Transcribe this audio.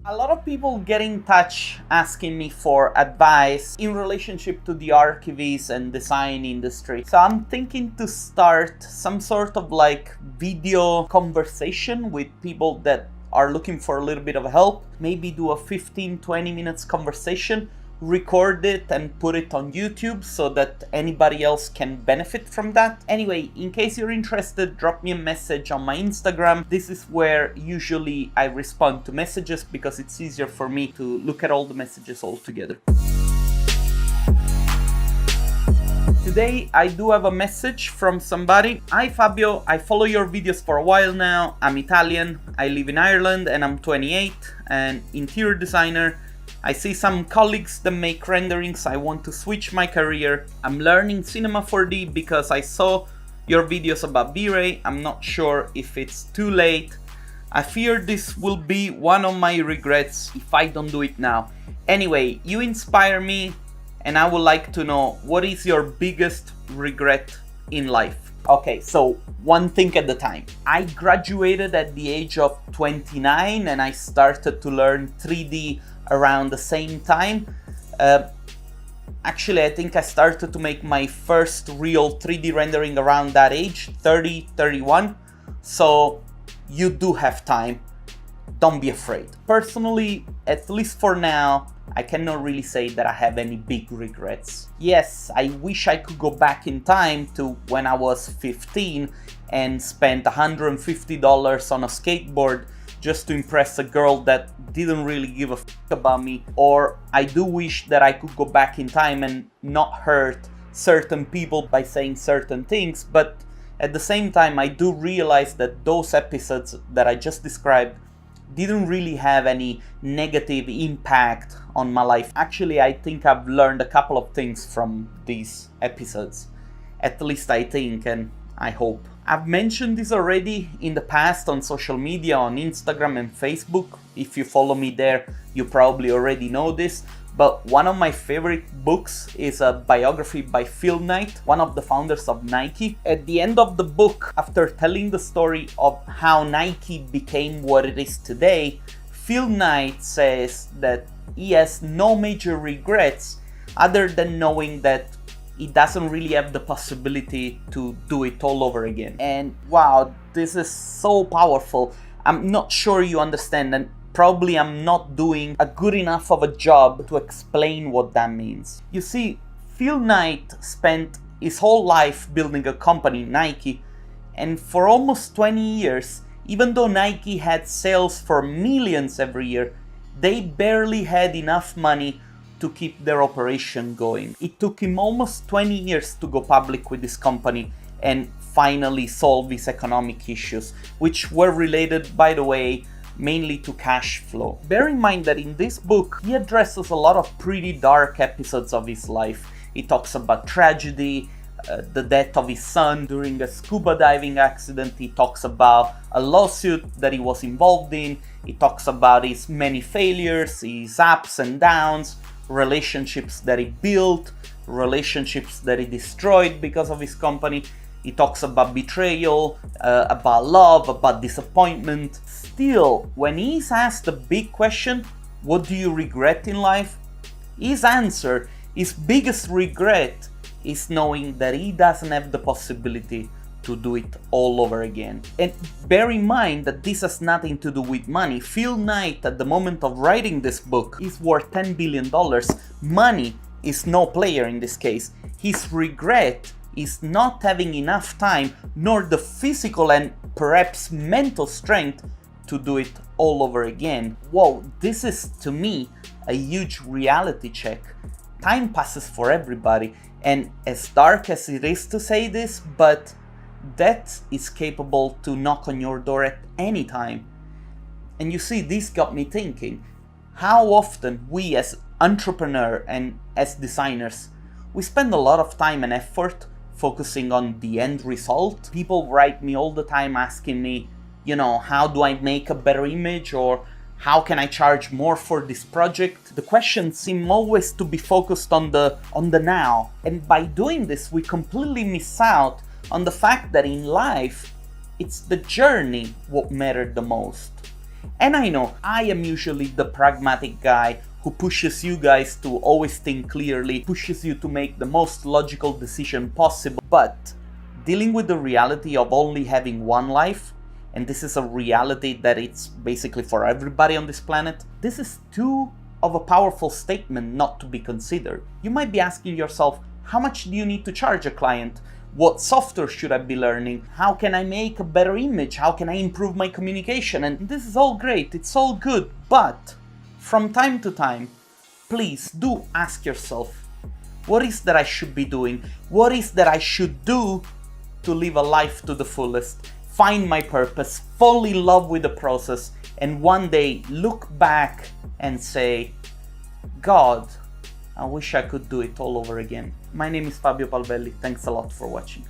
A lot of people get in touch asking me for advice in relationship to the archivist and design industry. So I'm thinking to start some sort of like video conversation with people that are looking for a little bit of help. Maybe do a 15-20 minutes conversation, record it and put it on YouTube so that anybody else can benefit from that. Anyway, in case you're interested, drop me a message on my Instagram. This is where usually I respond to messages because it's easier for me to look at all the messages all together. Today I do have a message from somebody. Hi Fabio, I follow your videos for a while now. I'm Italian, I live in Ireland and I'm 28 and interior designer. I see some colleagues that make renderings. I want to switch my career. I'm learning Cinema 4D because I saw your videos about V-Ray. I'm not sure if it's too late. I fear this will be one of my regrets if I don't do it now. Anyway, you inspire me and I would like to know, what is your biggest regret in life? Okay, so one thing at a time. I graduated at the age of 29 and I started to learn 3D around the same time. Actually, I think I started to make my first real 3D rendering around that age, 30, 31. So you do have time. Don't be afraid. Personally, at least for now, I cannot really say that I have any big regrets. Yes, I wish I could go back in time to when I was 15 and spent $150 on a skateboard just to impress a girl that didn't really give a f about me. Or I do wish that I could go back in time and not hurt certain people by saying certain things, but at the same time I do realize that those episodes that I just described didn't really have any negative impact on my life. Actually, I think I've learned a couple of things from these episodes. At least I think, and I hope. I've mentioned this already in the past on social media, on Instagram and Facebook. If you follow me there, you probably already know this. But one of my favorite books is a biography by Phil Knight, one of the founders of Nike. At the end of the book, after telling the story of how Nike became what it is today, Phil Knight says that he has no major regrets other than knowing that he doesn't really have the possibility to do it all over again. And wow, this is so powerful. I'm not sure you understand, and probably I'm not doing a good enough of a job to explain what that means. You see, Phil Knight spent his whole life building a company, Nike, and for almost 20 years, even though Nike had sales for millions every year, they barely had enough money to keep their operation going. It took him almost 20 years to go public with this company and finally solve his economic issues, which were related, by the way, mainly to cash flow. Bear in mind that in this book, he addresses a lot of pretty dark episodes of his life. He talks about tragedy, the death of his son during a scuba diving accident. He talks about a lawsuit that he was involved in. He talks about his many failures, his ups and downs, relationships that he built, relationships that he destroyed because of his company. He talks about betrayal, about love, about disappointment. Still, when he's asked the big question, what do you regret in life? His answer, his biggest regret, is knowing that he doesn't have the possibility to do it all over again. And bear in mind that this has nothing to do with money. Phil Knight, at the moment of writing this book, is worth $10 billion. Money is no player in this case. His regret is not having enough time, nor the physical and perhaps mental strength to do it all over again. Whoa, this is to me a huge reality check. Time passes for everybody, and as dark as it is to say this, but death is capable to knock on your door at any time. And you see, this got me thinking, how often we as entrepreneurs and as designers, we spend a lot of time and effort focusing on the end result. People write me all the time asking me, you know, how do I make a better image, or how can I charge more for this project? The questions seem always to be focused on the now. And by doing this, we completely miss out on the fact that in life, it's the journey what mattered the most. And I know I am usually the pragmatic guy who pushes you guys to always think clearly, pushes you to make the most logical decision possible, but dealing with the reality of only having one life, and this is a reality that it's basically for everybody on this planet, this is too of a powerful statement not to be considered. You might be asking yourself, how much do you need to charge a client? What software should I be learning? How can I make a better image? How can I improve my communication? And this is all great, it's all good, but from time to time, please do ask yourself, what is that I should be doing? What is that I should do to live a life to the fullest? Find my purpose, fall in love with the process, and one day look back and say, God, I wish I could do it all over again. My name is Fabio Palvelli. Thanks a lot for watching.